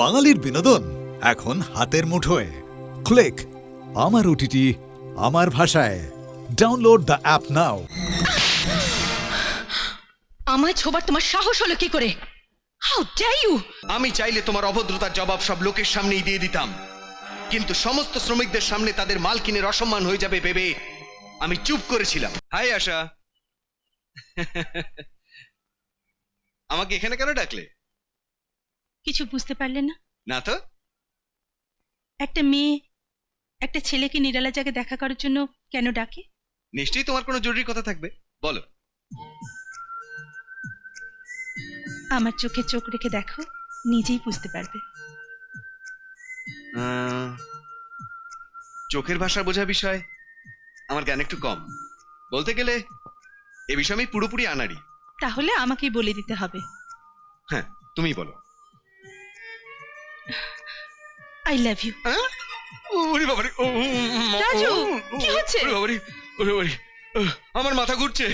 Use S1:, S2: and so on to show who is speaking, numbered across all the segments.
S1: বাঙালির বিনোদন এখন হাতের মুঠোয়। ক্লিক আমার ওটিটি আমার ভাষায়। Download the app now.
S2: আমায় ছোবার তোমার সাহস হলো কি করে? How dare you!
S3: আমি চাইলে তোমার অভদ্রতার জবাব সব লোকের সামনেই দিয়ে দিতাম, কিন্তু সমস্ত শ্রমিকদের সামনে তাদের মালকিনের অসম্মান হয়ে যাবে ভেবে আমি চুপ করেছিলাম। হাই আশা, আমাকে এখানে কেন ডাকলে?
S2: কিছু বুঝতে পারলেন না?
S3: না তো।
S2: একটা মেয়ে একটা ছেলেকে নিরালা জায়গায় দেখা করার জন্য কেন ডাকে?
S3: নিশ্চয়ই তোমার কোনো জরুরি কথা থাকবে, বলো।
S2: আমার চোখে চোখ রেখে দেখো, নিজেই বুঝতে পারবে।
S3: চোখের ভাষা বোঝা বিষয় আমার জ্ঞান একটু কম। বলতে গেলে এ বিষয়ে আমি পুরোপুরি আনাড়ি।
S2: তাহলে আমাকেই বলে দিতে হবে।
S3: হ্যাঁ, তুমি বলো।
S2: I love you.
S3: ওরে বাবারে,
S2: রাজু, কি হচ্ছে?
S3: ওরে বাবারে, ওরে বাবারে, আমার মাথা ঘুরছে।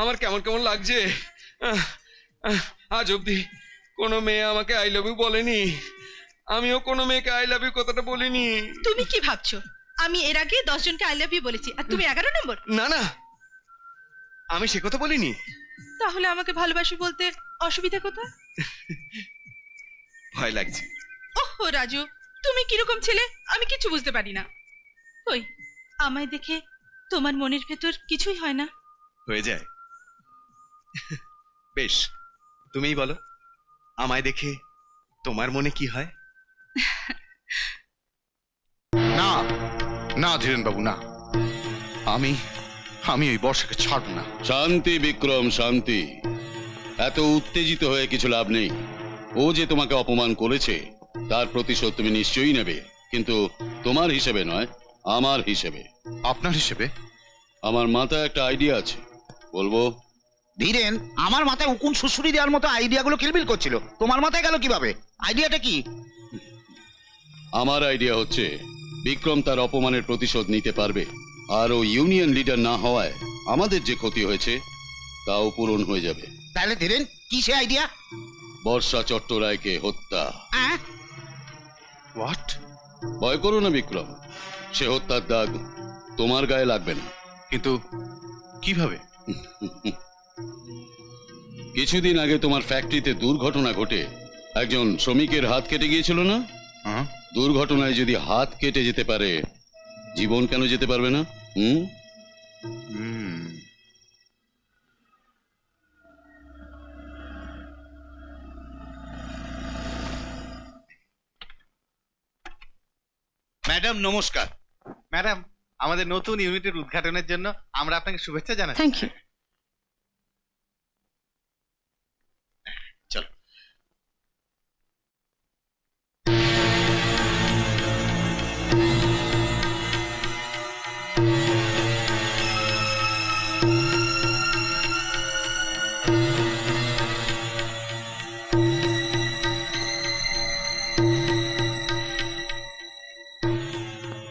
S3: আমার কেমন কেমন লাগছে। আজ অব্দি কোনো মেয়ে আমাকে আই লাভ ইউ বলেনি, আমিও কোনো মেয়েকে আই লাভ ইউ কথাটা বলিনি।
S2: তুমি কি ভাবছো আমি এর আগে 10 জনকে আই লাভ ইউ বলেছি আর তুমি 11 নম্বর?
S3: না না, আমি সে কথা বলিনি।
S2: তাহলে আমাকে ভালোবাসি বলতে অসুবিধা কোথায়?
S3: ভয় লাগছে।
S2: ওহো রাজু, তুমি কিরকম ছেলে আমি কিছু বুঝতে পারি না। ওই আমায় দেখে তোমার মনের ভেতর কিছুই হয় না?
S3: হয়ে যায়। বেশ, তুমিই বলো, আমায় দেখে তোমার মনে কি হয়?
S4: না না ধীরেন বাবু, না, আমি আমি ওই বর্ষাকে ছাড়ব না।
S5: শান্তি বিক্রম, শান্তি। এত উত্তেজিত হয়ে কিছু লাভ নেই। ও যে তোমাকে অপমান করেছে তার প্রতিশোধ তুমি নিশ্চয়ই নেবে, কিন্তু তোমার হিসেবে নয়, আমার হিসেবে।
S4: আপনার হিসেবে?
S5: আমার মাথায় একটা আইডিয়া আছে, বলবো?
S6: ধীরেন, আমার মাথায় উকুন শুশুরি দেওয়ার মতো আইডিয়াগুলো কিলবিল করছিল, তোমার মাথায় গেল কিভাবে? আইডিয়াটা কি?
S5: আমার আইডিয়া হচ্ছে বিক্রম তার অপমানের প্রতিশোধ নিতে পারবে, আর ও ইউনিয়ন লিডার না হওয়ায় আমাদের যে ক্ষতি হয়েছে তাও পূরণ হয়ে যাবে।
S6: তাহলে ধীরেন, কি সে আইডিয়া?
S5: বর্ষা চট্টরায়কে হত্যা।
S4: হোয়াট?
S5: ভয় করো না বিক্রম, সে হত্যার দাগ তোমার গায়ে লাগবে না।
S4: কিন্তু কিভাবে?
S5: কিছুদিন আগে তোমার ফ্যাক্টরিতে দুর্ঘটনা ঘটে একজন শ্রমিকের হাত কেটে গিয়েছিল না?
S4: হ্যাঁ?
S5: দুর্ঘটনায় যদি হাত কেটে যেতে পারে, জীবন কেন যেতে পারবে না?
S7: ম্যাডাম নমস্কার। ম্যাডাম, আমাদের নতুন ইউনিটের উদ্ঘাটনের জন্য আমরা আপনাকে শুভেচ্ছা জানাচ্ছি।
S2: Thank you.
S7: চলো।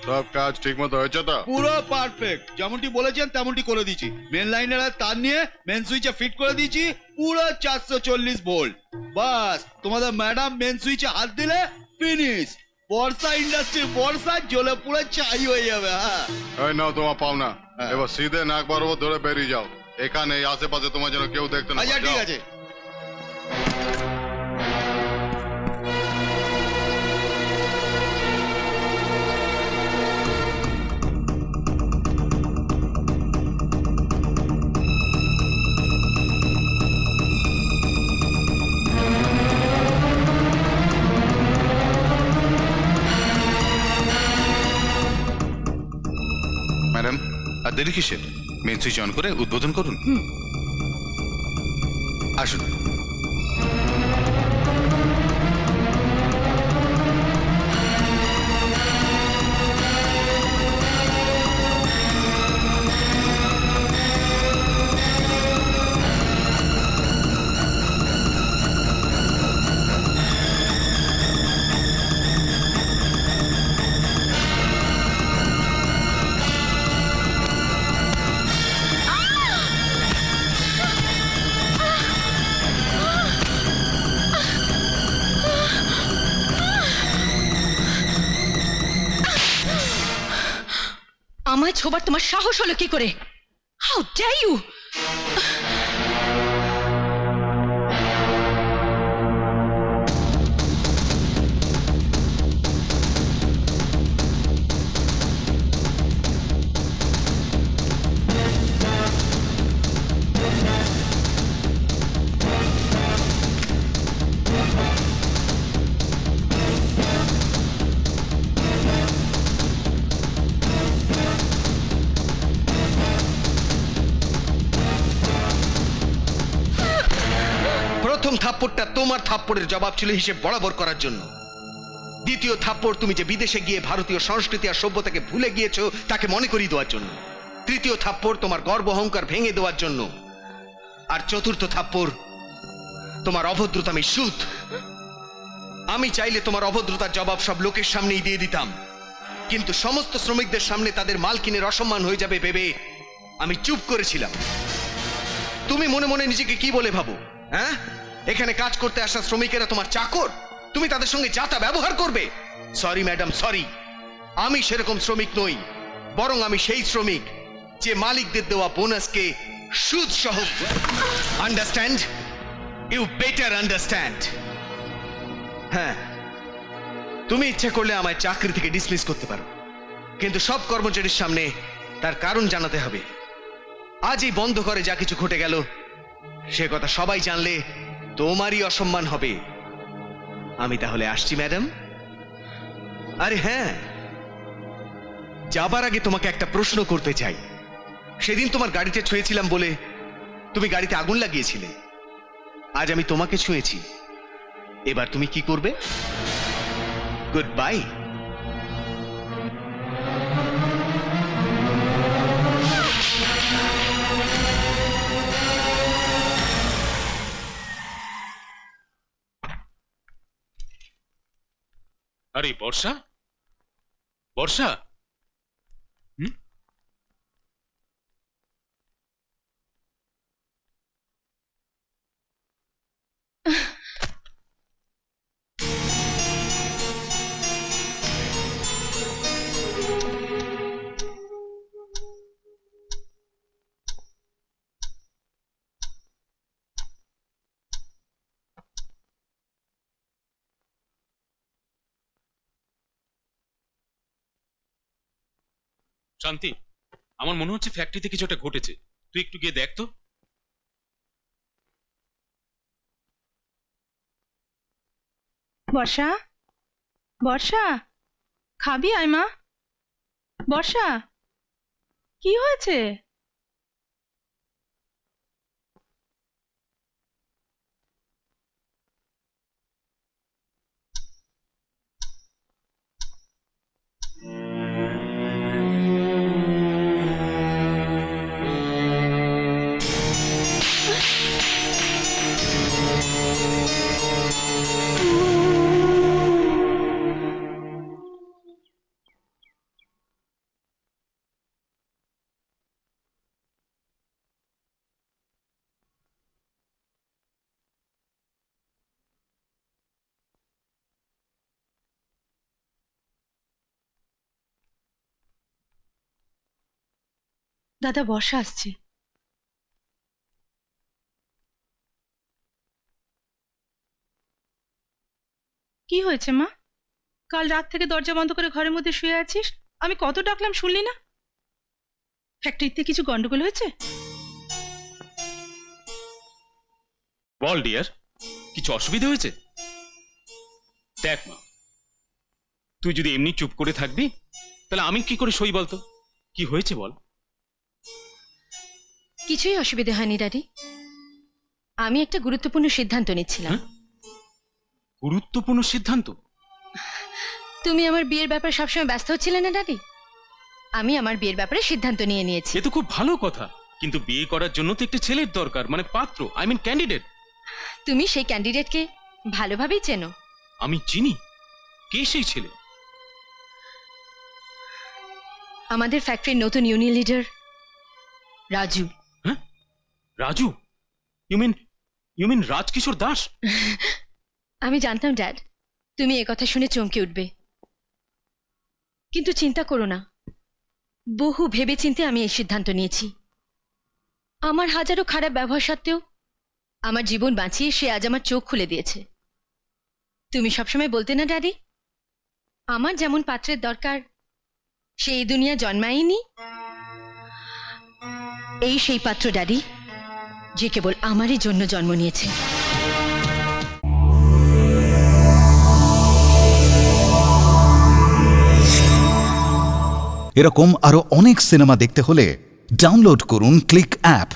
S4: সব কাজ ঠিক মতো হয়েছে তো?
S8: পুরো পারফেক্ট, যেমনটি বলেছেন তেমনটি করে দিয়েছি। মেন লাইনের আর তার নিয়ে মেন সুইচে ফিট করে দিয়েছি, পুরো 440 ভোল্ট। বাস তোমাদের ম্যাডাম মেন সুইচে হাত দিলে ফিনিশ। বর্ষা ইন্ডাস্ট্রি, বর্ষা জ্বলে পুরো চাই হয়ে যাবে। হ্যাঁ,
S4: এই নাও তোমার পাওনা,
S8: হ্যাঁ।
S4: এবার সিধে নাক বরাবর ধরে বেরিয়ে যাও। এখানে এই আশেপাশে তোমার যেন কেউ দেখতে না
S8: আচ্ছা
S4: পায়।
S8: ঠিক
S4: যাও।
S8: আছে।
S4: ম্যাডাম, আর দেরি কিসের? মেন সুইচ অন করে উদ্বোধন করুন। আসুন।
S9: আমায় ছোবার তোমার সাহস হলো কি করে? How dare you!
S3: প্রথম থাপ্পড়টা তোমার থাপ্পড়ের জবাব ছিল হিসেব বরাবর করার জন্য। দ্বিতীয় থাপ্পড় তুমি যে বিদেশে গিয়ে ভারতীয় সংস্কৃতি আর সভ্যতাকে ভুলে গিয়েছো তাকে মনে করিয়ে দেওয়ার জন্য। তৃতীয় থাপ্পড় তোমার গর্ব অহংকার ভেঙে দেওয়ার জন্য। আর চতুর্থ থাপ্পড় তোমার অভদ্রতামি সুদ। আমি চাইলে তোমার অভদ্রতার জবাব সব লোকের সামনেই দিয়ে দিতাম, কিন্তু সমস্ত শ্রমিকদের সামনে তাদের মালকিনের অসম্মান হয়ে যাবে ভেবে আমি চুপ করেছিলাম। তুমি মনে মনে নিজেকে কি বলে ভাবো? হ্যাঁ, এখানে কাজ করতে আসা শ্রমিকেরা তোমার চাকর, তুমি তাদের সঙ্গে যা তা ব্যবহার করবে? সরি ম্যাডাম, সরি, আমি সেরকম শ্রমিক নই। বরং আমি সেই শ্রমিক যে মালিকদের দেওয়া বোনাসকে সুদ সহ। আন্ডারস্ট্যান্ড? You better understand. হ্যাঁ, তুমি ইচ্ছা করলে আমায় চাকরি থেকে ডিসমিস করতে পারো, কিন্তু সব কর্মচারীর সামনে তার কারণ জানাতে হবে। আজ এই বন্ধ করে যা কিছু ঘটে গেল সে কথা সবাই জানলে তোমারই অসম্মান হবে। আমি তাহলে আসছি ম্যাডাম। আরে হ্যাঁ, যাবার আগে তোমাকে একটা প্রশ্ন করতে চাই। সেদিন তোমার গাড়িতে ছুঁয়েছিলাম বলে তুমি গাড়িতে আগুন লাগিয়েছিলে। আজ আমি তোমাকে ছুঁয়েছি, এবার তুমি কি করবে? Good bye.
S10: আরে বর্ষা, বর্ষা, শান্তি, আমার মনে হচ্ছে ফ্যাক্টরিতে কিছু একটা ঘটেছে। তুই একটু গিয়ে দেখ তো।
S2: বর্ষা, বর্ষা, খাবি আয় মা। বর্ষা, কি হয়েছে? দাদা, বর্ষা আসছে। কি হয়েছে মা? কাল রাত থেকে দরজা বন্ধ করে ঘরের মধ্যে শুয়ে আছিস, আমি কত ডাকলাম শুনলি না? ফ্যাক্টরিতে কিছু গন্ডগোল হয়েছে?
S10: বল ডিয়ার, কিছু অসুবিধা হয়েছে? দেখ মা, তুই যদি এমনি চুপ করে থাকবি তাহলে আমি কি করে সই বলতো? কি হয়েছে বল।
S9: কিছুই অসুবিধা হয়নি ড্যাডি। আমি একটা গুরুত্বপূর্ণ সিদ্ধান্ত নিচ্ছিলাম।
S10: গুরুত্বপূর্ণ সিদ্ধান্ত?
S9: তুমি আমার বিয়ের ব্যাপারে সবসময় ব্যস্ত হচ্ছিলে না ড্যাডি? আমি আমার বিয়ের ব্যাপারে সিদ্ধান্ত নিয়ে নিয়েছি।
S10: এ তো খুব ভালো কথা, কিন্তু বিয়ে করার জন্য তো একটা ছেলের দরকার, মানে পাত্র, আই মিন ক্যান্ডিডেট।
S9: তুমি সেই ক্যান্ডিডেটকে ভালোভাবেই চেনো।
S10: আমি চিনি। কে সেই ছেলে?
S9: আমাদের ফ্যাক্টরির নতুন ইউনিয়ন লিডার রাজু।
S10: হ্যাঁ, রাজু? You mean Rajkishore Das?
S9: আমি জানতাম ড্যাড তুমি কথা শুনে চমকে উঠবে, কিন্তু চিন্তা করো না, বহু ভেবেচিন্তে আমি এই সিদ্ধান্ত নিয়েছি। আমার হাজারো খারাপ ব্যবহার সত্ত্বেও আমার জীবন বাঁচিয়ে সে আজ আমার চোখ খুলে দিয়েছে। তুমি সবসময় বলতে না ড্যাডি, আমার যেমন পাত্রের দরকার সে এই দুনিয়া জন্মায়নি। এই সেই পাত্র ড্যাডি, যে কেবল আমারই জন্য জন্ম নিয়েছে।
S1: এরকম আরো অনেক সিনেমা দেখতে হলে ডাউনলোড করুন ক্লিক অ্যাপ।